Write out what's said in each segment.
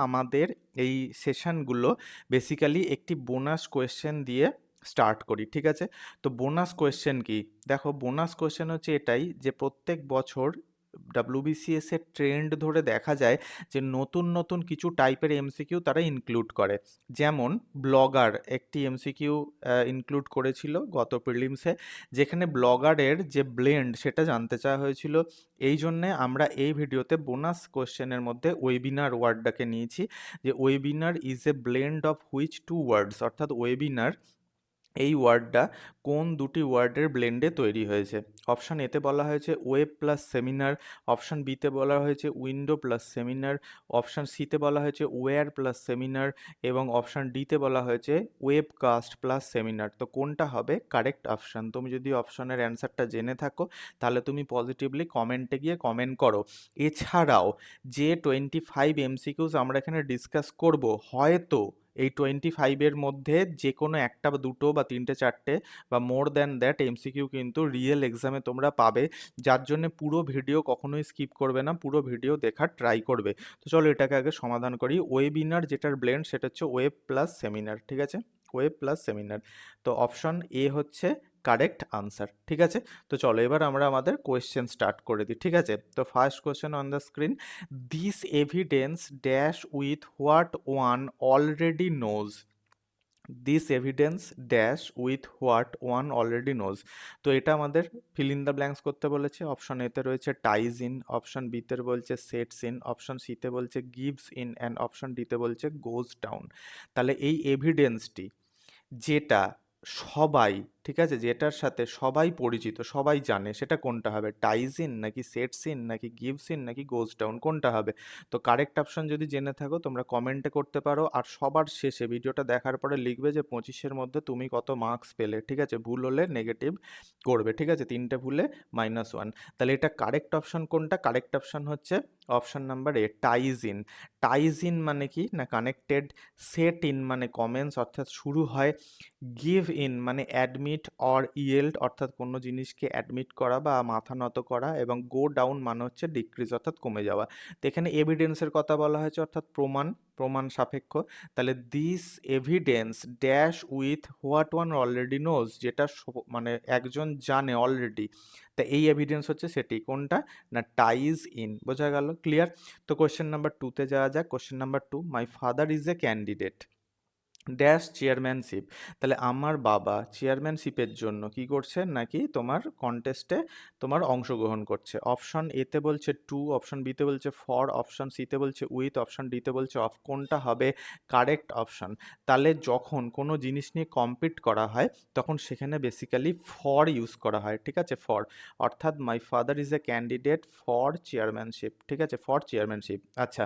আমাদের এই সেশনগুলো বেসিক্যালি একটি বোনাস কোয়েশ্চেন দিয়ে স্টার্ট করি, ঠিক আছে? তো বোনাস কোয়েশ্চেন কি? দেখো, বোনাস কোয়েশ্চেন হচ্ছে এটাই যে প্রত্যেক বছর ডাব্লিউবিসিএস এর ট্রেন্ড ধরে দেখা যায় যে নতুন নতুন কিছু টাইপের এমসিকিউ তারা ইনক্লুড করে। যেমন ব্লগার একটি এমসিকিউ ইনক্লুড করেছিল গত প্রিলিমসে, যেখানে ব্লগারের যে ব্লেন্ড সেটা জানতে চাওয়া হয়েছিল। এই জন্যে আমরা এই ভিডিওতে বোনাস কোয়েশ্চেনের মধ্যে ওয়েবিনার ওয়ার্ডটাকে নিয়েছি, যে webinar is a blend of which two words, অর্থাৎ ওয়েবিনার এই ওয়ার্ডটা কোন দুটি ওয়ার্ডের ব্লেন্ডে তৈরি হয়েছে। অপশান এতে বলা হয়েছে ওয়েব প্লাস সেমিনার, অপশান বিতে বলা হয়েছে উইন্ডো প্লাস সেমিনার, অপশান সিতে বলা হয়েছে ওয়্যার প্লাস সেমিনার এবং অপশান ডিতে বলা হয়েছে ওয়েবকাস্ট প্লাস সেমিনার। তো কোনটা হবে কারেক্ট অপশান? তুমি যদি অপশানের অ্যান্সারটা জেনে থাকো তাহলে তুমি পজিটিভলি কমেন্টে গিয়ে কমেন্ট করো। এছাড়াও যে 25 এমসিকিউস আমরা এখানে ডিসকাস করব, হয়তো এই 25-এর মধ্যে যে কোনো একটা বা দুটো বা তিনটে চারটে বা মোর দ্যান দ্যাট এমসিকিউ কিন্তু রিয়েল এক্সামে তোমরা পাবে, যার জন্য পুরো ভিডিও কখনোই স্কিপ করবে না, পুরো ভিডিও দেখার ট্রাই করবে। তো চলো এটাকে আগে সমাধান করি। ওয়েবিনার যেটার ব্লেন্ড সেটা হচ্ছে ওয়েব প্লাস সেমিনার, ঠিক আছে? Web plus seminar. তো অপশন এ হচ্ছে কারেক্ট আনসার, ঠিক আছে? তো চলো এবার আমরা আমাদের কোয়েশ্চেন স্টার্ট করে দিই, ঠিক আছে? তো first question on the screen, this evidence dash with what one already knows. This evidence dash with what one already knows. তো এটা আমাদের ফিল ইন দ্য ব্ল্যাঙ্কস করতে বলেছে। অপশন এতে রয়েছে টাইজ ইন, অপশন বিতে বলছে সেটস ইন, অপশন সিতে বলছে গিভস ইন অ্যান্ড অপশন ডিতে বলছে গোজ ডাউন। তাহলে এই এভিডেন্সটি যেটা সবাই, ঠিক আছে, যেটার সাথে সবাই পরিচিত, সবাই জানে, সেটা কোনটা হবে? টাইজ ইন নাকি সেটস ইন নাকি গিভস ইন নাকি গোজ ডাউন, কোনটা হবে? তো কারেক্ট অপশন যদি জেনে থাকো তোমরা কমেন্টে করতে পারো, আর সবার শেষে ভিডিওটা দেখার পরে লিখবে যে 25-এর মধ্যে তুমি কত মার্কস পেলে, ঠিক আছে? ভুল হলে নেগেটিভ করবে, ঠিক আছে? 3টে ভুলে -1। তাহলে এটা কারেক্ট অপশন কোনটা? কারেক্ট অপশন হচ্ছে option number A, ties in. Ties in মানে কি না কানেক্টেড, সেট ইন মানে কমেন্টস অর্থাৎ শুরু হয়, গিভ ইন মানে অ্যাডমিট অর ইয়েল্ড অর্থাৎ কোনো জিনিসকে অ্যাডমিট করা বা মাথা নত করা, এবং গো ডাউন মানে হচ্ছে ডিক্রিজ অর্থাৎ কমে যাওয়া। তো এখানে এভিডেন্সের কথা বলা হয়েছে অর্থাৎ প্রমাণ, প্রমাণ সাপেক্ষ। তাহলে this evidence dash with what one already knows, যেটা মানে একজন জানে অলরেডি, তা এই এভিডেন্স হচ্ছে সেটি। কোনটা? না টাইজ ইন। বোঝা গেল? ক্লিয়ার? তো কোয়েশ্চেন নাম্বার 2-তে যাওয়া যাক। Question number 2, my father is a candidate dash chairmanship. তাহলে আমার বাবা চেয়ারম্যানশিপের জন্য কি করছে, নাকি তোমার কন্টেস্টে তোমার অংশগ্রহণ করছে। অপশন এতে বলছে টু, অপশন বিতে বলছে ফর, অপশন সিতে বলছে উইথ, অপশন ডিতে বলছে অফ। কোনটা হবে কারেক্ট অপশন? তাহলে যখন কোনো জিনিস নিয়ে কম্পিট করা হয় তখন সেখানে বেসিক্যালি ফর ইউজ করা হয়, ঠিক আছে? ফর, অর্থাৎ my father is a candidate for chairmanship, ঠিক আছে? For chairmanship. আচ্ছা,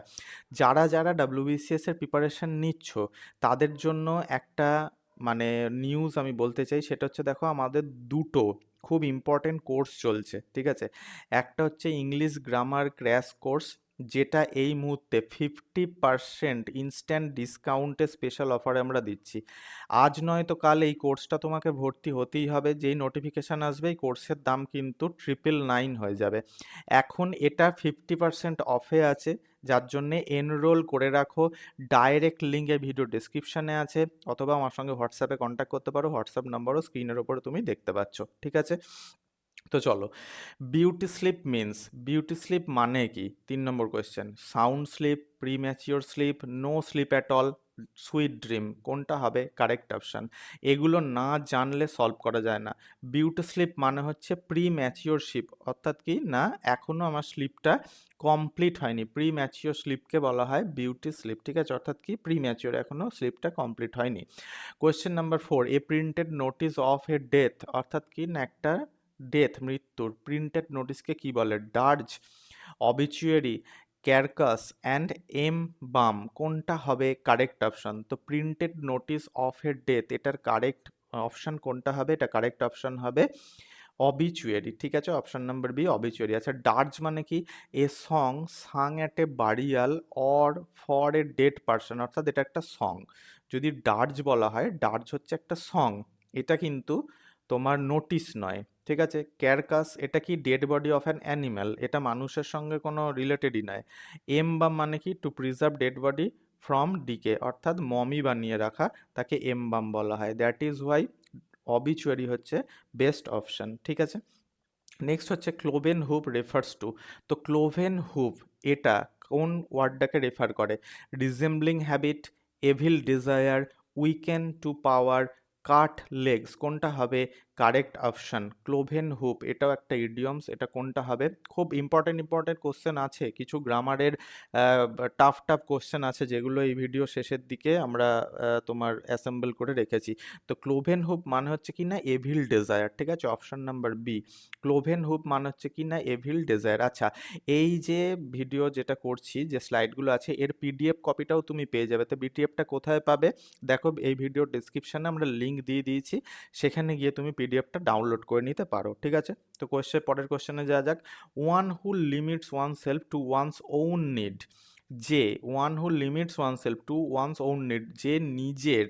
যারা যারা ডাব্লিউবিসিএস এর প্রিপারেশন নিচ্ছ তাদের জন্য একটা মানে নিউজ আমি বলতে চাই, সেটা হচ্ছে দেখো আমাদের দুটো খুব ইম্পর্টেন্ট কোর্স চলছে, ঠিক আছে? একটা হচ্ছে ইংলিশ গ্রামার ক্র্যাশ কোর্স, যেটা এই মুহূর্তে 50% ইনস্ট্যান্ট ডিসকাউন্টে স্পেশাল অফারে আমরা দিচ্ছি। আজ নয় তো কাল এই কোর্সটা তোমাকে ভর্তি হতেই হবে। যেই নোটিফিকেশান আসবে এই কোর্সের দাম কিন্তু 999 হয়ে যাবে। এখন এটা 50% অফে আছে, যার জন্যে এনরোল করে রাখো। ডাইরেক্ট লিঙ্ক এই ভিডিও ডেসক্রিপশানে আছে, অথবা আমার সঙ্গে হোয়াটসঅ্যাপে কন্ট্যাক্ট করতে পারো। হোয়াটসঅ্যাপ নাম্বারও স্ক্রিনের ওপরে তুমি দেখতে পাচ্ছ, ঠিক আছে? তো চলো, beauty sleep means, beauty sleep মানে কি? 3 নম্বর question, sound sleep, premature sleep, no sleep at all, sweet dream. কোনটা হবে কারেক্ট অপশান? এগুলো না জানলে সলভ করা যায় না। বিউটি স্লিপ মানে হচ্ছে প্রিম্যাচিওর স্লিপ, অর্থাৎ কি না এখনও আমার স্লিপটা কমপ্লিট হয়নি, প্রিম্যাচিওর স্লিপকে বলা হয় বিউটি স্লিপ, ঠিক আছে? অর্থাৎ কি প্রিম্যাচিওর, এখনও স্লিপটা কমপ্লিট হয়নি। Question number 4, A printed notice of a death, অর্থাৎ কি না একটা ডেথ, মৃত্যুর প্রিন্টেড নোটিসকে কি বলে? Dirge, obituary, carcass and embalm. কোনটা হবে কারেক্ট অপশন? তো printed notice of a death, এটার কারেক্ট অপশন কোনটা হবে? এটা কারেক্ট অপশন হবে অবিচুয়ারি, ঠিক আছে? Option number B obituary. আচ্ছা, ডার্জ মানে কি? A song sung at a burial or for a dead person, অর্থাৎ এটা একটা সং। যদি ডার্জ বলা হয়, ডার্জ হচ্ছে একটা সং, এটা কিন্তু তোমার নোটিস নয়, ঠিক আছে। ক্যারকাস এটা কি dead body of an animal, এটা মানুষের সঙ্গে কোনো রিলেটেডই নয়। এমবাম মানে কি to preserve dead body from decay, অর্থাৎ মমি বানিয়ে রাখা, তাকে এমবাম বলা হয়। দ্যাট ইজ ওয়াই অবিচুয়ারি হচ্ছে বেস্ট অপশন। ঠিক আছে। নেক্সট হচ্ছে ক্লোভেন হুপ রেফার্স টু। তো ক্লোভেন হুপ এটা কোন ওয়ার্ডটাকে রেফার করে? Resembling habit, evil desire, weaken to power, cut legs, কোনটা হবে কারেক্ট অপশন? ক্লোভেন হুপ এটাও একটা ইডিয়মস, এটা কোনটা হবে? খুব ইম্পর্টেন্ট কোশ্চেন আছে, কিছু গ্রামারের টাফ কোশ্চেন আছে যেগুলো এই ভিডিও শেষের দিকে আমরা তোমার অ্যাসেম্বল করে রেখেছি। তো ক্লোভেন হুপ মানে হচ্ছে কি না এভিল ডিজায়ার। ঠিক আছে, অপশন নাম্বার বি। ক্লোভেন হুপ মানে হচ্ছে কি না এভিল ডিজায়ার। আচ্ছা, এই যে ভিডিও যেটা করছি, যে স্লাইডগুলো আছে, এর পিডিএফ কপিটাও তুমি পেয়ে যাবে। তো পিডিএফটা কোথায় পাবে? দেখো এই ভিডিওর ডিসক্রিপশানে আমরা লিঙ্ক দিয়ে দিয়েছি, সেখানে গিয়ে তুমি পিডিএফটা ডাউনলোড করে নিতে পারো। ঠিক আছে। তো পরের কোশ্চেনে যাওয়া যাক। One who limits oneself to one's own need, যে one who limits oneself to one's own need, যে নিজের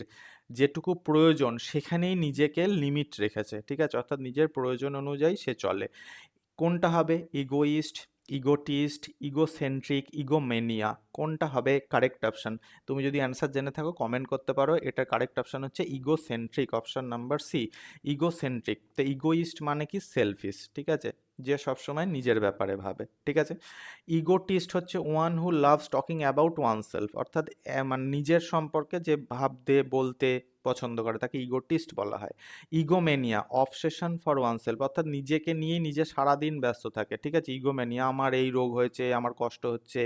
যেটুকু প্রয়োজন সেখানেই নিজেকে লিমিট রেখেছে। ঠিক আছে, অর্থাৎ নিজের প্রয়োজন অনুযায়ী সে চলে। কোনটা হবে? ইগোইস্ট, ইগোটিস্ট, ইগোসেন্ট্রিক, ইগোমেনিয়া, কোনটা হবে কারেক্ট অপশন? তুমি যদি অ্যান্সার জেনে থাকো কমেন্ট করতে পারো। এটা কারেক্ট অপশন হচ্ছে egocentric, option number C, egocentric. তো ইগোইস্ট মানে কি সেলফিশ। ঠিক আছে, যে সবসময় নিজের ব্যাপারে ভাবে। ঠিক আছে। ইগোটিস্ট হচ্ছে one who loves talking about one self, অর্থাৎ মানে নিজের সম্পর্কে যে ভাবতে বলতে পছন্দ করে তাকে ইগোটিস্ট বলা হয়। ইগোমেনিয়া অবসেশন ফর ওয়ান সেলফ, অর্থাৎ নিজেকে নিয়ে নিজে সারাদিন ব্যস্ত থাকে। ঠিক আছে, ইগোমেনিয়া আমার এই রোগ হয়েছে, আমার কষ্ট হচ্ছে,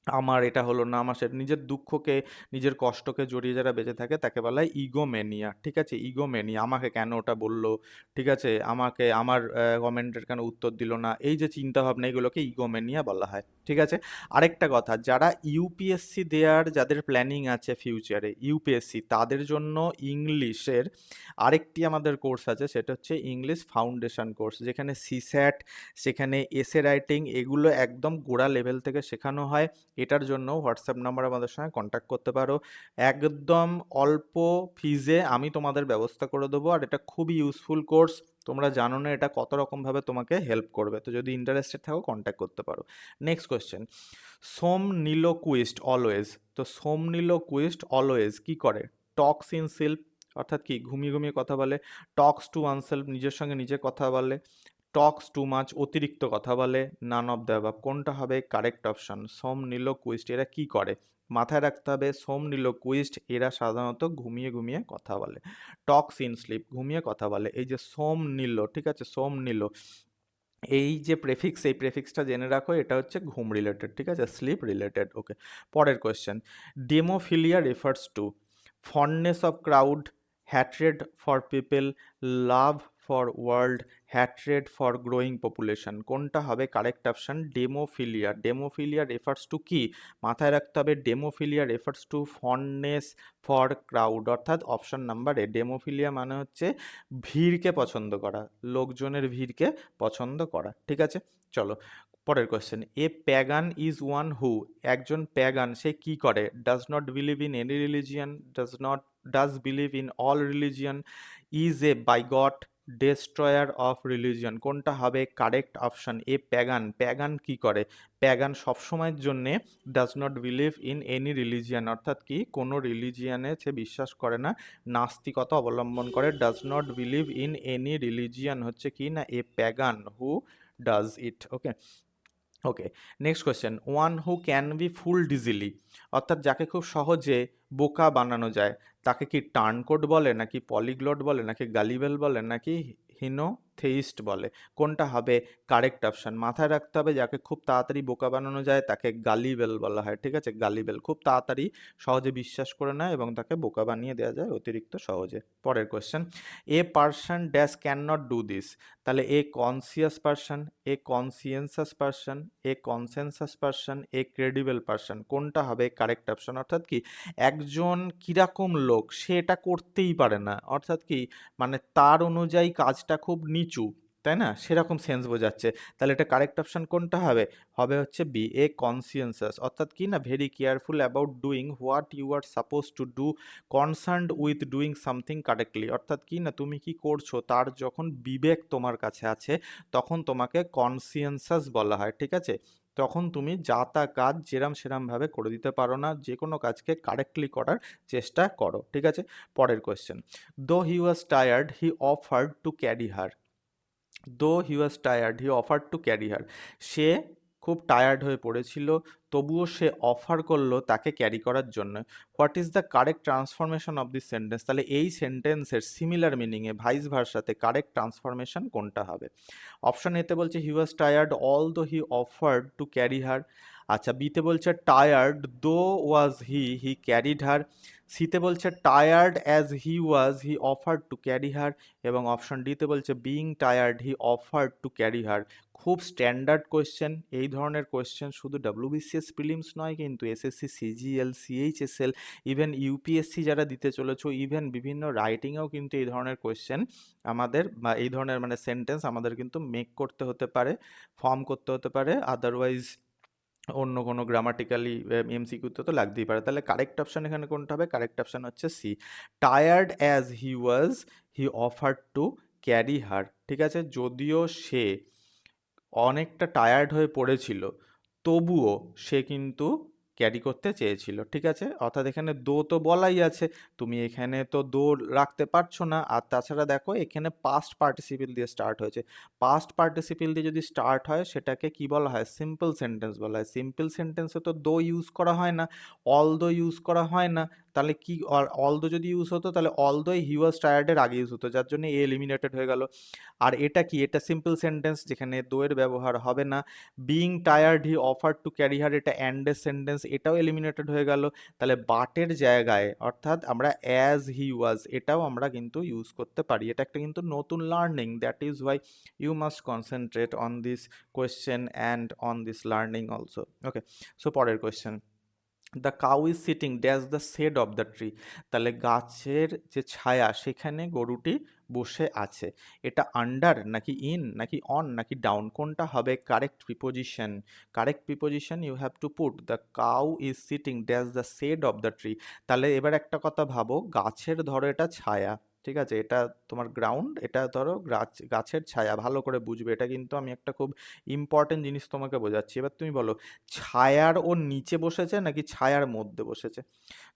আমার এটা হলো না, আমার সেটা, নিজের দুঃখকে নিজের কষ্টকে জড়িয়ে যারা বেঁচে থাকে তাকে বলা হয় ইগোমেনিয়া। ঠিক আছে, ইগোমেনিয়া, আমাকে কেন ওটা বললো, ঠিক আছে, আমাকে আমার কমেন্টের কেন উত্তর দিল না, এই যে চিন্তা ভাবনা, এগুলোকে ইগোমেনিয়া বলা হয়। ঠিক আছে। আরেকটা কথা, যারা ইউপিএসসি দেওয়ার যাদের প্ল্যানিং আছে ফিউচারে ইউপিএসসি, তাদের জন্য ইংলিশের আরেকটি আমাদের কোর্স আছে, সেটা হচ্ছে ইংলিশ ফাউন্ডেশন কোর্স, যেখানে সিস্যাট, সেখানে এসে রাইটিং, এগুলো একদম গোড়া লেভেল থেকে শেখানো হয়। এটার জন্য হোয়াটসঅ্যাপ নাম্বার আমাদের সঙ্গে কন্ট্যাক্ট করতে পারো। একদম অল্প ফিজে আমি তোমাদের ব্যবস্থা করে দেবো, আর এটা খুবই ইউজফুল কোর্স। তোমরা জানো না এটা কত রকমভাবে তোমাকে হেল্প করবে। তো যদি ইন্টারেস্টেড থাকো কন্ট্যাক্ট করতে পারো। Next question, somniloquist always. তো সোমনিলোকুইস্ট অলওয়েজ কি করে? টক্স ইন স্লিপ, অর্থাৎ কি ঘুমিয়ে ঘুমিয়ে কথা বলে। টক্স টু ওয়ানসেলফ, নিজের সঙ্গে নিজে কথা বলে। টক্স টু মাচ, অতিরিক্ত কথা বলে। নান অফ দ্য অ্যাবাভ, কোনটা হবে কারেক্ট অপশন? সোমনিলোকুইস্ট এরা কি করে? মাথায় রাখতে হবে, সোমনিলোকুইস্ট এরা সাধারণত ঘুমিয়ে ঘুমিয়ে কথা বলে। টক্স ইন স্লিপ, ঘুমিয়ে কথা বলে। এই যে সোমনিলো, ঠিক আছে, সোমনিলো, এই যে প্রেফিক্স, এই প্রেফিক্সটা জেনে রাখো, এটা হচ্ছে ঘুম রিলেটেড। ঠিক আছে, স্লিপ রিলেটেড। ওকে, পরের question, demophilia refers to fondness of crowd, hatred for people, love for world, hatred for growing population, কোনটা হবে correct option? Demophilia. Demophilia refers to কি? মাথায় রাখতে হবে, demophilia refers to fondness for crowd, অর্থাৎ option number A. Demophilia মানে হচ্ছে ভিড়কে পছন্দ করা, লোকজনের ভিড়কে পছন্দ করা। ঠিক আছে, চলো পরের question, a pagan is one who, একজন প্যাগান সে কি করে? Does not believe in any religion, does believe in all religion, is a bigot, destroyer of religion, কোনটা হবে correct option? A pagan, pagan কি করে? প্যাগান সবসময়ের জন্যে does not believe in any religion, অর্থাৎ কি কোনো রিলিজিয়ানে সে বিশ্বাস করে না, নাস্তিকতা অবলম্বন করে। Does not believe in any religion হচ্ছে কি না a pagan who does it. Okay, okay, next question, one who can be fooled easily, অর্থাৎ যাকে খুব সহজে বোকা বানানো যায়, তাকে কি টার্নকোড বলে, নাকি পলিগ্লট বলে, নাকি গালিবেল বলে, নাকি হিনোথেইস্ট বলে? কোনটা হবে কারেক্ট অপশন? মাথায় রাখতে হবে, যাকে খুব তাড়াতাড়ি বোকা বানানো যায় তাকে গালিবেল বলা হয়। ঠিক আছে, গালিবেল, খুব তাড়াতাড়ি সহজে বিশ্বাস করে নেয় এবং তাকে বোকা বানিয়ে দেওয়া যায় অতিরিক্ত সহজে। পরের question, a person dash can not do this, তাহলে এ কনসিয়াস পার্সন, এ কনসিয়েন্সাস পার্সন, এ কনসেনসাস পার্সন, এ ক্রেডিবল পার্সন, কোনটা হবে কারেক্ট অপশন? অর্থাৎ কি একজন কিরকম লোক, সে এটা করতেই পারে না, অর্থাৎ কি মানে তার অনুযায়ী কাজটা খুব নিচু, তাই না? সেরকম সেন্স বোঝাচ্ছে। তাহলে এটা কারেক্ট অপশন কোনটা হবে? হবে হচ্ছে বি, এ কনসিয়েন্সাস, অর্থাৎ কি না, very careful about doing what you are suppose to do, concerned with doing something correctly, অর্থাৎ কি না, তুমি কি করছো তার যখন বিবেক তোমার কাছে আছে তখন তোমাকে কনসিয়েন্সাস বলা হয়, ঠিক আছে? তখন তুমি যা তা কাজ যেরাম সেরামভাবে করে দিতে পারো না, যে কোনো কাজকে কারেক্টলি করার চেষ্টা করো, ঠিক আছে? পরের question, though he was tired he offered to carry her, though he was tired he offered to carry her, সে খুব টায়ার্ড হয়ে পড়েছিল তবুও সে অফার করলো তাকে ক্যারি করার জন্য। What is the correct transformation of this sentence, তাহলে এই সেন্টেন্সের সিমিলার মিনিংয়ে ভাইস ভার্সাতে কারেক্ট ট্রান্সফরমেশন কোনটা হবে? অপশন এতে বলছে হি ওয়াজ টায়ার্ড অল দো হি অফার্ড টু ক্যারি হার, আচ্ছা বিতে বলছে টায়ার্ড দো ওয়াজ হি ক্যারিড হার, সিতে বলছে tired as he was he offered to carry her, এবং অপশন ডিতে বলছে being tired he offered to carry her. খুব স্ট্যান্ডার্ড কোয়েশ্চেন, এই ধরনের কোয়েশ্চেন শুধু ডাব্লিউবিসিএস প্রিলিমস নয় কিন্তু SSC, CGL, CHSL, even UPSC যারা দিতে চলেছো, ইভেন বিভিন্ন রাইটিংয়েও কিন্তু এই ধরনের কোয়েশ্চেন আমাদের, বা এই ধরনের মানে সেন্টেন্স আমাদের কিন্তু মেক করতে হতে পারে, ফর্ম করতে হতে পারে, আদারওয়াইজ অন্য কোনো গ্রামাটিক্যালি এমসিকিউতে তো লাগতেই পারে। তাহলে কারেক্ট অপশন এখানে কোনটা হবে? কারেক্ট অপশন হচ্ছে C, tired as he was he offered to carry her, ঠিক আছে? যদিও সে অনেকটা টায়ার্ড হয়ে পড়েছিল তবুও সে কিন্তু ক্যারি করতে চেয়েছিল, ঠিক আছে? অর্থাৎ এখানে দো তো বলাই আছে, তুমি এখানে তো দো রাখতে পারছো না। আর তাছাড়া দেখো এখানে পাস্ট পার্টিসিপেল দিয়ে স্টার্ট হয়েছে, পাস্ট পার্টিসিপেল দিয়ে যদি স্টার্ট হয় সেটাকে কি বলা হয়? সিম্পল সেন্টেন্স বলা হয়। সিম্পল সেন্টেন্সে তো দো ইউজ করা হয় না, অল দো ইউজ করা হয় না। তাহলে কি, অল দো যদি ইউজ হতো তাহলে অল দোই হি ওয়াজ টায়ার্ডের আগে ইউজ হতো, যার জন্য এ এলিমিনেটেড হয়ে গেল। আর এটা কি, এটা সিম্পল সেন্টেন্স যেখানে দো এর ব্যবহার হবে না। Being tired he offer to carry her, এটা অ্যান্ডের সেন্টেন্স, এটাও এলিমিনেটেড হয়ে গেল। তাহলে বাটের জায়গায় অর্থাৎ আমরা অ্যাজ হি ওয়াজ এটাও আমরা কিন্তু ইউজ করতে পারি। এটা একটা কিন্তু নতুন learning, that is why you must concentrate on this question and on this learning also. Okay, so পরের question, the cow is sitting dash the shade of the tree, তাহলে গাছের যে ছায়া সেখানে গরুটি বসে আছে। এটা আন্ডার নাকি ইন নাকি অন নাকি ডাউন, কোনটা হবে correct preposition? Correct preposition you have to put the cow is sitting dash the shade of the tree. তাহলে এবার একটা কথা ভাবো, গাছের ধরো এটা ছায়া, ঠিক আছে? এটা তোমার গ্রাউন্ড, এটা ধরো গাছের ছায়া, ভালো করে বুঝবে, এটা কিন্তু আমি একটা খুব ইম্পর্টেন্ট জিনিস তোমাকে বোঝাচ্ছি। এবার তুমি বলো ছায়ার ওর নিচে বসেছে নাকি ছায়ার মধ্যে বসেছে?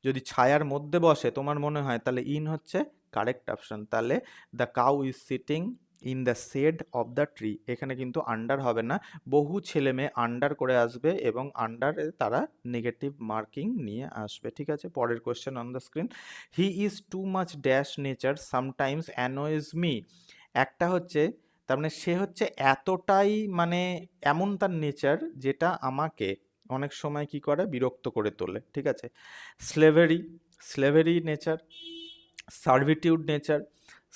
যদি ছায়ার মধ্যে বসে তোমার মনে হয় তাহলে ইন হচ্ছে কারেক্ট অপশন। তাহলে the cow is sitting in the shade of the tree, এখানে কিন্তু আন্ডার হবে না। বহু ছেলে মেয়ে আন্ডার করে আসবে এবং আন্ডারে তারা নেগেটিভ মার্কিং নিয়ে আসবে, ঠিক আছে? পরের question on the screen, he is too much dash nature sometimes annoys me, একটা হচ্ছে তার মানে সে হচ্ছে এতটাই মানে এমন তার নেচার যেটা আমাকে অনেক সময় কি করে, বিরক্ত করে তোলে, ঠিক আছে? Slavery, slavery nature, servitude nature,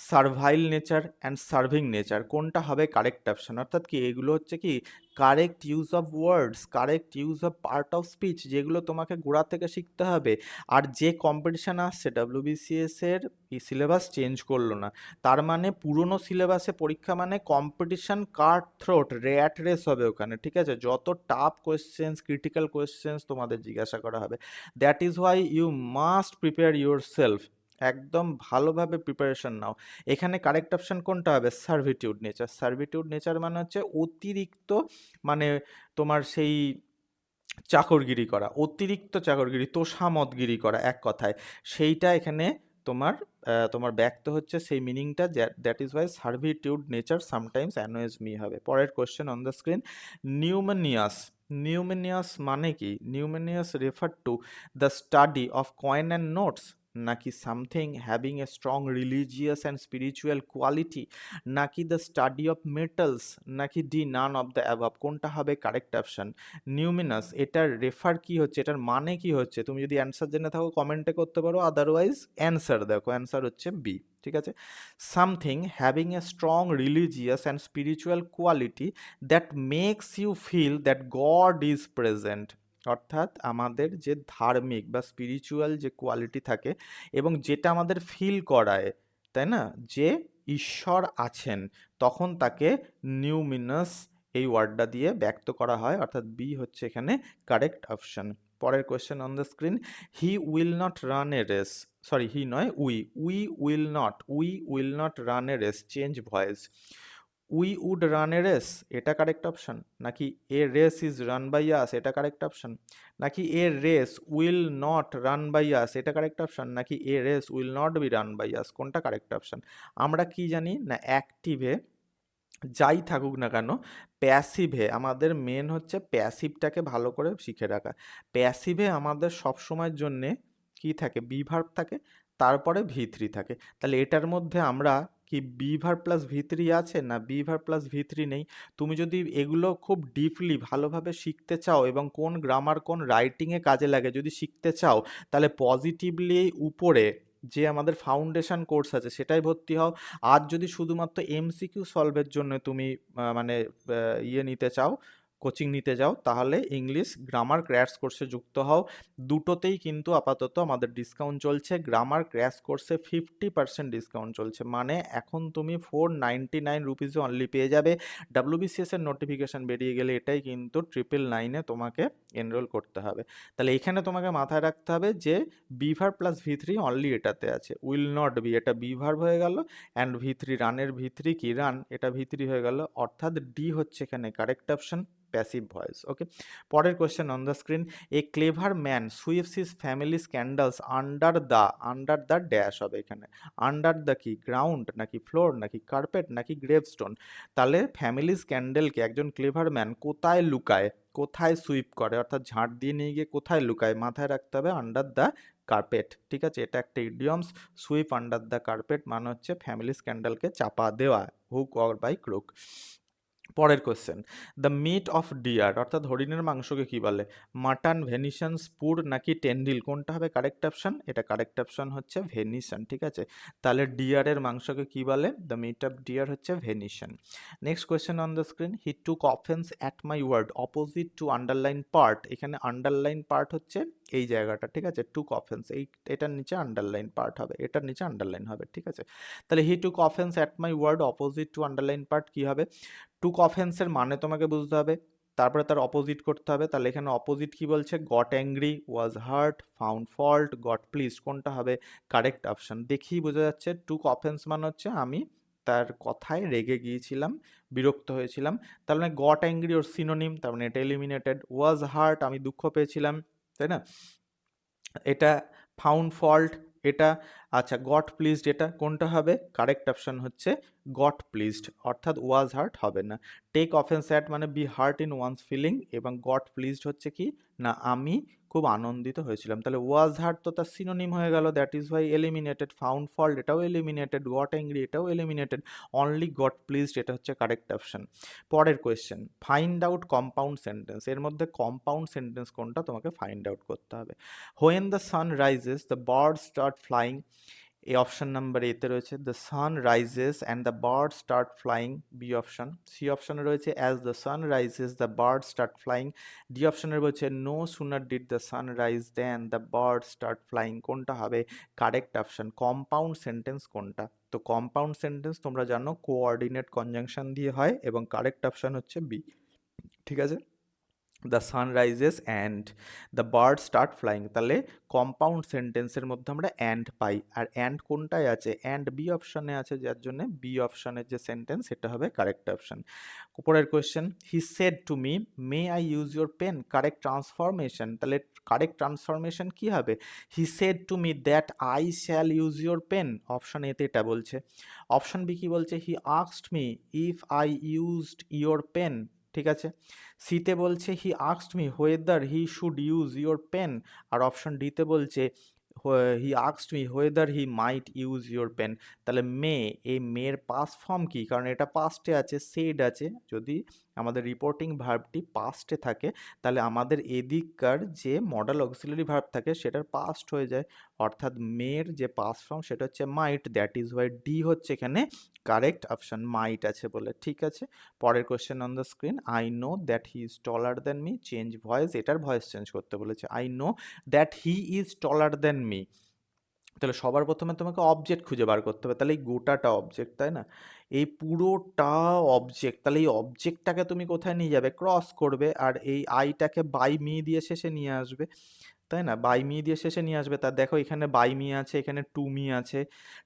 servile nature and serving nature, কোনটা হবে কারেক্ট অপশন? অর্থাৎ কি এগুলো হচ্ছে কি correct use of words, correct use of part of speech, যেগুলো তোমাকে গোড়া থেকে শিখতে হবে। আর যে কম্পিটিশান আসছে ডাব্লিউবিসিএস এর সিলেবাস চেঞ্জ করলো না, তার মানে পুরনো সিলেবাসে পরীক্ষা মানে কম্পিটিশান কাট থ্রোট র্যাট রেস হবে ওখানে, ঠিক আছে? যত টাফ কোয়েশ্চেন্স, ক্রিটিক্যাল কোয়েশ্চেন্স তোমাদের জিজ্ঞাসা করা হবে। That is why you must prepare yourself, একদম ভালোভাবে প্রিপারেশন নাও। এখানে কারেক্ট অপশন কোনটা হবে? সার্ভিটিউড নেচার। সার্ভিটিউড নেচার মানে হচ্ছে অতিরিক্ত, মানে তোমার সেই চাকরগিরি করা, অতিরিক্ত চাকরগিরি, তোষামতগিরি করা, এক কথায় সেইটা এখানে তোমার তোমার ব্যক্ত হচ্ছে সেই মিনিংটা, that is why servitude nature sometimes annoys me হবে। পরের question on the screen, numinous, numinous মানে কি? Numinous refer to the study of coin and notes, নাকি something having a strong religious and spiritual quality, নাকি the study of metals, নাকি D none of the above, কোনটা হবে correct option? নিউমিনাস এটার refer কি হচ্ছে, এটার মানে কি হচ্ছে? তুমি যদি অ্যান্সার জেনে থাকো কমেন্টে করতে পারো, আদারওয়াইজ অ্যান্সার দেখো, অ্যান্সার হচ্ছে বি, ঠিক আছে? Something having a strong religious and spiritual quality that makes you feel that god is present, অর্থাৎ আমাদের যে ধার্মিক বা স্পিরিচুয়াল যে কোয়ালিটি থাকে এবং যেটা আমাদের ফিল করায়, তাই না, যে ঈশ্বর আছেন তখন তাকে নিউমিনাস এই ওয়ার্ডটা দিয়ে ব্যক্ত করা হয়, অর্থাৎ বি হচ্ছে এখানে কারেক্ট অপশন। পরের question on the screen, he will not run a race, sorry he নয় we will not run a race, change voice. We would run a race, এটা কারেক্ট অপশন, নাকি a race is run by us, এটা correct option, নাকি a race will not run by us, এটা correct option, নাকি a race will not be run by us, কোনটা correct option? আমরা কি জানি না, অ্যাক্টিভে যাই থাকুক না কেন, প্যাসিভে আমাদের মেন হচ্ছে প্যাসিভটাকে ভালো করে শিখে রাখা। প্যাসিভে আমাদের সব সময়ের জন্যে কি থাকে, বি ভার্ব থাকে, তারপরে ভি থ্রি থাকে। তাহলে এটার মধ্যে আমরা কি B verb plus V three আছে, না B verb plus V three নেই? তুমি যদি এগুলো খুব ডিপলি ভালোভাবে শিখতে চাও এবং কোন গ্রামার কোন রাইটিংয়ে কাজে লাগে যদি শিখতে চাও, তাহলে পজিটিভলি উপরে যে আমাদের ফাউন্ডেশন কোর্স আছে সেটাই ভর্তি হও। আর যদি শুধুমাত্র এমসিকিউ সলভের জন্য তুমি মানে ইয়ে নিতে চাও, কোচিং নিতে যাও, তাহলে ইংলিশ গ্রামার ক্র্যাশ কোর্সে যুক্ত হও। দুটোতেই কিন্তু আপাতত আমাদের ডিসকাউন্ট চলছে। গ্রামার ক্র্যাশ কোর্সে 50% ডিসকাউন্ট চলছে, মানে এখন তুমি 499 রুপিসে অনলি পেয়ে যাবে। ডাব্লিউবিসিএস এর নোটিফিকেশান বেরিয়ে গেলে এটাই কিন্তু 999-এ তোমাকে এনরোল করতে হবে। তাহলে এখানে তোমাকে মাথায় রাখতে হবে যে B verb plus V three only এটাতে আছে। উইল নট বি এটা বি ভার্ব হয়ে গেল, অ্যান্ড ভি থ্রি রানের ভি থ্রি কি রান, এটা ভি থ্রি হয়ে গেল, অর্থাৎ ডি হচ্ছে এখানে correct option, passive voice. Okay, পরের question on the screen, a clever man sweeps his family scandals under the dash হবে এখানে। আন্ডার দ্য কি, গ্রাউন্ড নাকি ফ্লোর নাকি কার্পেট নাকি গ্রেভস্টোন? তাহলে ফ্যামিলি স্ক্যান্ডেলকে একজন ক্লেভার ম্যান কোথায় লুকায়, কোথায় সুইপ করে, অর্থাৎ ঝাঁট দিয়ে নিয়ে গিয়ে কোথায় লুকায়, মাথায় রাখতে হবে আন্ডার দ্য কার্পেট। ঠিক আছে, এটা একটা idioms. Sweep under the carpet মানে হচ্ছে ফ্যামিলি স্ক্যান্ডালকে চাপা দেওয়া, হুক অর বাই ক্রুক। পরের question, the meat of deer অর্থাৎ হরিণের মাংসকে কি বলে? মাটন, ভেনিশন, স্পুর নাকি টেন্ডিল, কোনটা হবে কারেক্ট অপশন? এটা কারেক্ট অপশন হচ্ছে ভেনিশন। ঠিক আছে, তাহলে ডিয়ারের মাংসকে কি বলে? দ্য মিট অফ ডিয়ার হচ্ছে venison. Next question on the screen, he took offence at my word opposite to underline part, এখানে আন্ডারলাইন পার্ট হচ্ছে এই জায়গাটা। ঠিক আছে, টুক অফেন্স এটার নিচে আন্ডারলাইন পার্ট হবে, এটার নিচে আন্ডারলাইন হবে। ঠিক আছে, তাহলে he took offence at my word opposite to underline part কি হবে? টুক অফেন্সের মানে তোমাকে বুঝতে হবে, তারপরে তার অপোজিট করতে হবে। তাহলে এখানে অপোজিট কি বলছে? Goat angry, was heart, found fault, goat please, কোনটা হবে কারেক্ট অপশন? দেখেই বোঝা যাচ্ছে টুক অফেন্স মানে হচ্ছে আমি তার কথায় রেগে গিয়েছিলাম, বিরক্ত হয়েছিলাম। তার মানে গট অ্যাংরি ওর সিনোনিম, তার মানে এটা এলিমিনেটেড। ওয়াজ হার্ট আমি দুঃখ পেয়েছিলাম, তাই না? এটা ফাউন্ড ফল্ট এটা, আচ্ছা গট প্লিজড এটা কোনটা হবে? কারেক্ট অপশন হচ্ছে গট প্লিজড, অর্থাৎ ওয়াজ হার্ট হবে না। টেক অফেন্স অ্যাট মানে be hurt in one's feeling, এবং গট প্লিজড হচ্ছে কি না আমি খুব আনন্দিত হয়েছিলাম। তাহলে ওয়াজ হার্ট তো তার সিনোনিম হয়ে গেল, that is Y eliminated. Found fault এটাও এলিমিনেটেড, গট অ্যাংরি এটাও এলিমিনেটেড, অনলি গট প্লিজড এটা হচ্ছে কারেক্ট অপশন। পরের question, find out compound sentence, এর মধ্যে কম্পাউন্ড সেন্টেন্স কোনটা তোমাকে ফাইন্ড আউট করতে হবে। When the sun rises the birds start flying, এই অপশন নাম্বার এতে রয়েছে the sun rises and the bird start flying, B option. C অপশনে রয়েছে as the sun rises the bird start flying. D অপশনে রয়েছে no sooner did the sun rise then the bird start flying, কোনটা হবে correct option? Compound sentence কোনটা? তো compound sentence তোমরা জানো কোঅর্ডিনেট কনজাংশন দিয়ে হয়, এবং কারেক্ট অপশন হচ্ছে বি। ঠিক আছে, the sun rises and the bird start flying, তাহলে কম্পাউন্ড সেন্টেন্সের মধ্যে আমরা অ্যান্ড পাই, আর অ্যান্ড কোনটায় আছে? অ্যান্ড বি অপশনে আছে, যার জন্য বি অপশনের যে সেন্টেন্স সেটা হবে কারেক্ট অপশন। উপরের question, he said to me may I use your pen, correct transformation, তাহলে কারেক্ট ট্রান্সফরমেশন কি হবে? He said to me that I shall use your pen, option এতে এটা বলছে। অপশন বি কি বলছে? He asked me if I used your pen. ঠিক আছে, সিতে বলছে he asked me whether he should use your pen, আর অপশন ডিতে বলছে he asked me whether he might use your pen. তাহলে মে, এই মেয়ের পাস্ট ফর্ম কি? কারণ এটা পাস্টে আছে, সেড আছে, যদি আমাদের রিপোর্টিং ভার্বটি পাস্টে থাকে তাহলে আমাদের এদিককার যে মডেল অক্সিলারি ভার্ব থাকে সেটার পাস্ট হয়ে যায়, অর্থাৎ মেয়ের যে পাস্ট ফর্ম সেটা হচ্ছে মাইট, দ্যাট ইজ ওয়াই ডি হচ্ছে এখানে কারেক্ট অপশন, মাইট আছে বলে। ঠিক আছে, পরের question on the screen, I know that he is taller than me, change voice, এটার ভয়েস চেঞ্জ করতে বলেছে। I know that he is taller than me, তাহলে সবার প্রথমে তোমাকে অবজেক্ট খুঁজে বার করতে হবে, তাহলে এই গোটাটা অবজেক্ট, তাই না? এই পুরোটা অবজেক্ট, তাহলে এই অবজেক্টটাকে তুমি কোথায় নিয়ে যাবে? ক্রস করবে, আর এই আইটাকে বাই মি দিয়ে শেষে নিয়ে আসবে, তাই না? বাই মি দিয়ে শেষে নিয়ে আসবে। তার দেখো এখানে বাই মি আছে, এখানে টু মি আছে,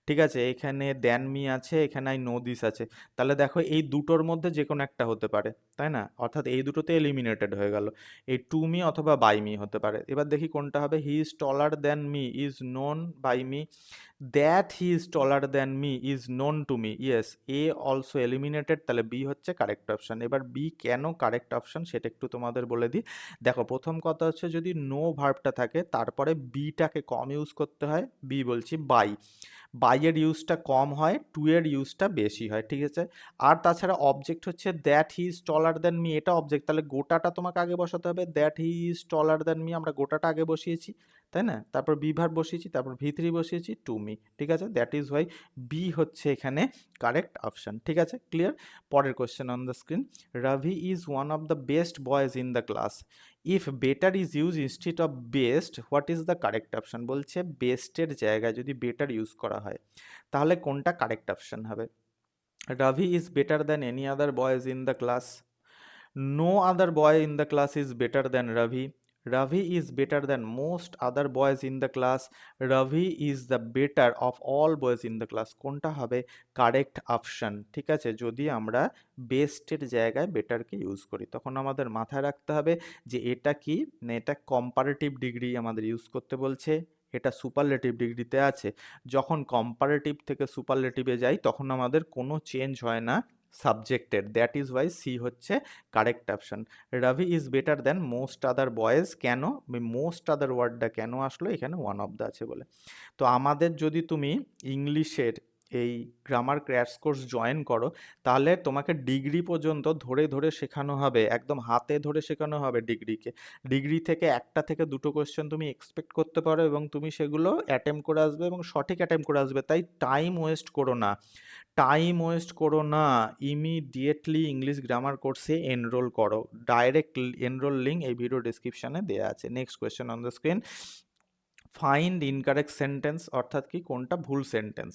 ঠিক আছে, এখানে দেন মি আছে, এখানে আই নো দিস আছে। তাহলে দেখো এই দুটোর মধ্যে যে কোনো একটা হতে পারে, তাই না? অর্থাৎ এই দুটোতে এলিমিনেটেড হয়ে গেল, এই টু মি অথবা বাই মি হতে পারে। এবার দেখি কোনটা হবে। He is taller than me is known by me, that he is taller than me is known to me, yes, A also eliminated, তাহলে বি হচ্ছে কারেক্ট অপশন। এবার বি কেন কারেক্ট অপশন সেটা একটু তোমাদের বলে দিই। দেখো প্রথম কথা হচ্ছে, যদি নো ভার্বটা থাকে তারপরে বিটাকে কম ইউজ করতে হয়, বি বলছি বাই, বাইয়ের ইউজটা কম হয়, টু এর ইউজটা বেশি হয়, ঠিক আছে? আর তাছাড়া অবজেক্ট হচ্ছে that he is taller than me, এটা অবজেক্ট, তাহলে গোটাটা তোমাকে আগে বসাতে হবে। That he is taller than me আমরা গোটাটা আগে বসিয়েছি, তাই না? তারপর বি ভার্ব বসিয়েছি, তারপর ভি থ্রি বসিয়েছি, টু মি, ঠিক আছে? দ্যাট ইজ ওয়াই বি হচ্ছে এখানে কারেক্ট অপশন, ঠিক আছে? ক্লিয়ার? পরের question on the screen. Ravi is one of the best boys in the class, if better is use instead of best, what is the correct option? বলছে বেস্টের জায়গায় যদি better use করা হয় তাহলে কোনটা কারেক্ট অপশন হবে? Ravi is better than any other boys in the class, no other boy in the class is better than Ravi, Ravi is better than most other boys in the class, Ravi is the better of all boys in the class, কোনটা হবে correct option? ঠিক আছে, যদি আমরা বেস্টের জায়গায় বেটারকে use করি তখন আমাদের মাথায় রাখতে হবে যে এটা কি না, এটা কম্পারেটিভ ডিগ্রি আমাদের ইউজ করতে বলছে, এটা সুপারলেটিভ ডিগ্রিতে আছে। যখন কম্পারেটিভ থেকে সুপারলেটিভে যাই তখন আমাদের কোনো চেঞ্জ হয় না সাবজেক্টের, দ্যাট ইজ ওয়াই সি হচ্ছে correct option. Ravi is better than most other boys, কেন মোস্ট আদার ওয়ার্ডটা কেন আসলো এখানে? ওয়ান অফ দ্য আছে বলে। তো আমাদের যদি তুমি ইংলিশের এই গ্রামার ক্র্যাশ কোর্স জয়েন করো তাহলে তোমাকে ডিগ্রি পর্যন্ত ধরে ধরে শেখানো হবে, একদম হাতে ধরে শেখানো হবে ডিগ্রিকে। ডিগ্রি থেকে একটা থেকে দুটো কোয়েশ্চেন তুমি এক্সপেক্ট করতে পারো এবং তুমি সেগুলো অ্যাটেম্প করে আসবে এবং সঠিক অ্যাটেম্প করে আসবে। তাই টাইম ওয়েস্ট করো না, টাইম ওয়েস্ট করো না, ইমিডিয়েটলি ইংলিশ গ্রামার কোর্সে এনরোল করো। ডাইরেক্ট এনরোল লিঙ্ক এই ভিডিও ডিসক্রিপশানে দেওয়া আছে। Next question on the screen. Find incorrect sentence, অর্থাৎ কি কোনটা ভুল sentence?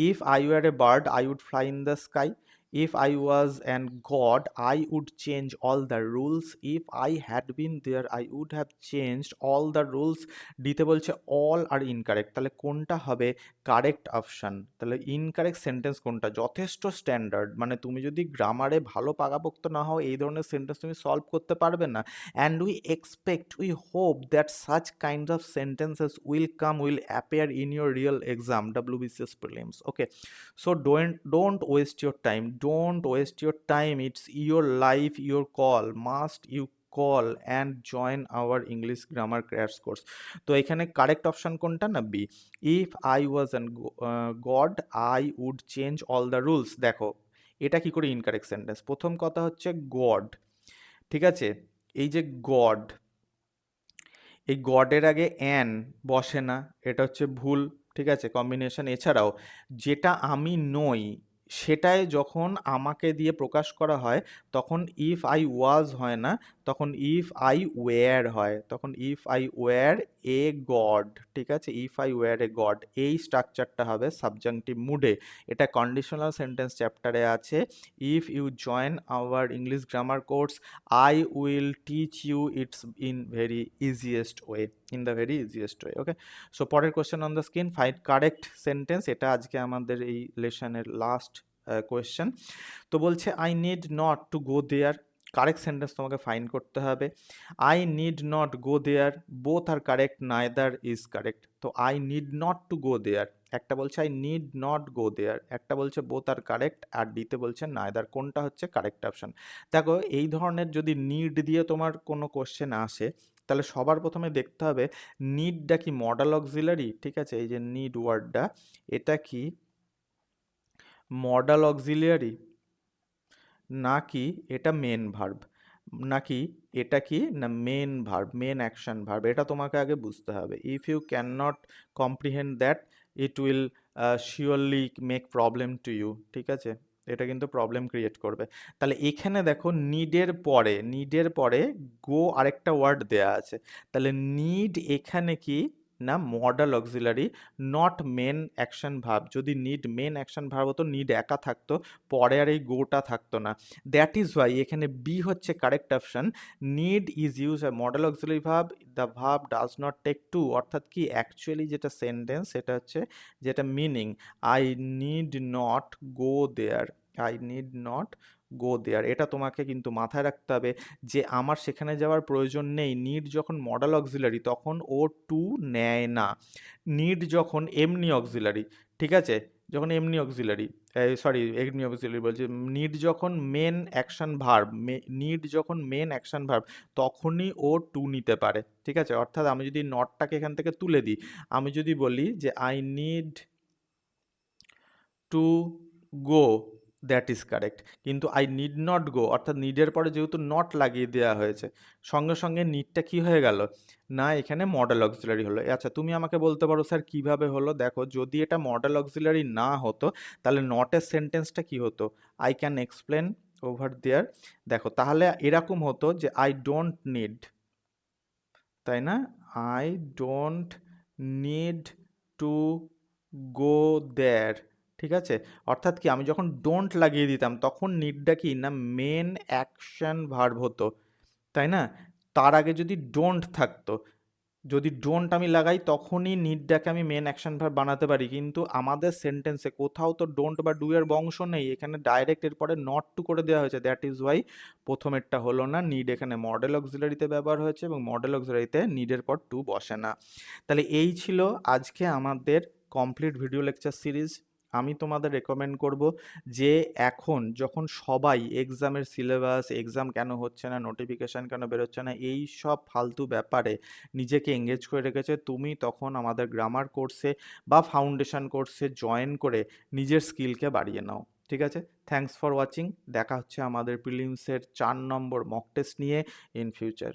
If I were a bird I would fly in the sky, if I was an god I would change all the rules, if I had been there I would have changed all the rules. দিতে বলছে all are incorrect, তাহলে কোনটা হবে correct option? তাহলে incorrect sentence কোনটা? যথেষ্ট standard, মানে তুমি যদি গ্রামারে ভালো পাকাপোক্ত না হও এই ধরনের সেন্টেন্স তুমি সলভ করতে পারবে না। And we expect, we hope that such kinds of sentences will appear in your real exam, WBCS prelims. Okay, so don't waste your time, don't waste your time, it's your life, your call, must you call and join our English grammar crash course. তো এখানে correct option কোনটা না? B, if I was an god I would change all the rules. দেখো এটা কি করে incorrect sentence? প্রথম কথা হচ্ছে গড, ঠিক আছে, এই যে গড, এই গডের আগে অ্যান বসে না, এটা হচ্ছে ভুল, ঠিক আছে, কম্বিনেশন। এছাড়াও যেটা আমি নই সেটাই যখন আমাকে দিয়ে প্রকাশ করা হয় তখন ইফ আই ওয়াজ হয় না, তখন ইফ আই ওয়্যার হয়, তখন if I were a god, ঠিক আছে, if I were a god, এই স্ট্রাকচারটা হবে সাবজাংটিভ মুডে। এটা কন্ডিশনাল সেন্টেন্স চ্যাপ্টারে আছে। If you join our English grammar course I will teach you it's in very easiest way, in the very easiest way. Okay, so পরের question on the screen, find correct sentence, এটা আজকে আমাদের এই লেসনের last question. তো বলছে I need not to go there, correct sentence তোমাকে find করতে হবে। I need not go there, both are correct, neither is correct। তো I need not to go there, একটা বলছে I need not go there, একটা বলছে both are correct, আর দিতে বলছে neither, কোনটা হচ্ছে কারেক্ট অপশন? দেখো এই ধরনের যদি নিড দিয়ে তোমার কোনো কোশ্চেন আসে তাহলে সবার প্রথমে দেখতে হবে নিডটা কি মডাল অক্সিলারি, ঠিক আছে, এই যে নিড ওয়ার্ডটা এটা কি মডাল অক্সিলিয়ারি নাকি এটা মেন ভার্ব, নাকি এটা কি না main verb, main action verb, এটা তোমাকে আগে বুঝতে হবে। If you can not comprehend that it will surely make problem to you, ঠিক আছে, এটা কিন্তু প্রবলেম ক্রিয়েট করবে। তাহলে এখানে দেখো নিডের পরে গো আরেকটা ওয়ার্ড দেয়া আছে, তাহলে নিড এখানে কি না modal auxiliary, not main action verb. যদি নিড মেন অ্যাকশন ভার্ব হতো, নিড একা থাকতো, পরে আর এই গোটা থাকতো না। দ্যাট ইজ ওয়াই এখানে বি হচ্ছে correct option. Need is use a modal auxiliary verb, the verb does not take to. অর্থাৎ কি অ্যাকচুয়ালি যেটা সেন্টেন্স সেটা হচ্ছে যেটা meaning, I need not go there, I need not go there. এটা তোমাকে কিন্তু মাথায় রাখতে হবে যে আমার সেখানে যাওয়ার প্রয়োজন নেই। নিড যখন মডেল অক্সিলারি তখন ও টু নেয় না। নিড যখন এমনি অক্সিলারি, ঠিক আছে, যখন এমনি অক্সিলারি, সরি এমনি অক্সিলারি বলছি, নিড যখন মেন অ্যাকশন ভার্ব, নিড যখন মেন অ্যাকশন ভার্ব তখনই ও টু নিতে পারে, ঠিক আছে। অর্থাৎ আমি যদি নটটাকে এখান থেকে তুলে দিই, আমি যদি বলি যে I need to go, that is correct. কিন্তু আই নিড নট গো, অর্থাৎ নিডের পরে যেহেতু নট লাগিয়ে দেওয়া হয়েছে, সঙ্গে সঙ্গে নিডটা কি হয়ে গেল না, এখানে মডেল অক্সিলারি হলো। আচ্ছা তুমি আমাকে বলতে পারো স্যার কিভাবে হলো? দেখো যদি এটা মডেল অক্সিলারি না হতো তাহলে নটের সেন্টেন্সটা কি হতো? I can explain over there. দেখো তাহলে এরকম হতো যে আই ডোন্ট নিড, তাই না, I don't need to go there, ঠিক আছে। অর্থাৎ কি আমি যখন ডোন্ট লাগিয়ে দিতাম তখন নিডটা কি না মেন অ্যাকশন ভার্ব হতো, তাই না। তার আগে যদি ডোন্ট থাকতো, যদি ডোন্ট আমি লাগাই তখনই নিডটাকে আমি মেন অ্যাকশন ভার্ব বানাতে পারি, কিন্তু আমাদের সেন্টেন্সে কোথাও তো ডোন্ট বা ডু এর বংশ নেই, এখানে ডাইরেক্ট এরপরে নট টু করে দেওয়া হয়েছে। দ্যাট ইজ ওয়াই প্রথমেরটা হলো না, নিড এখানে মডেল অক্সিলারিতে ব্যবহার হয়েছে এবং মডেল অক্সিলারিতে নিডের পর টু বসে না। তাহলে এই ছিল আজকে আমাদের কমপ্লিট ভিডিও লেকচার সিরিজ। আমি তোমাদের রেকমেন্ড করব যে এখন যখন সবাই এক্সামের সিলেবাস, এক্সাম কেন হচ্ছে না, নোটিফিকেশান কেন বেরোচ্ছে না, এই সব ফালতু ব্যাপারে নিজেকে এঙ্গেজ করে রেখেছে, তুমি তখন আমাদের গ্রামার কোর্সে বা ফাউন্ডেশন কোর্সে জয়েন করে নিজের স্কিলকে বাড়িয়ে নাও, ঠিক আছে। Thanks for watching. দেখা হচ্ছে আমাদের প্রিলিমসের 4 নম্বর মক টেস্ট নিয়ে ইন ফিউচার।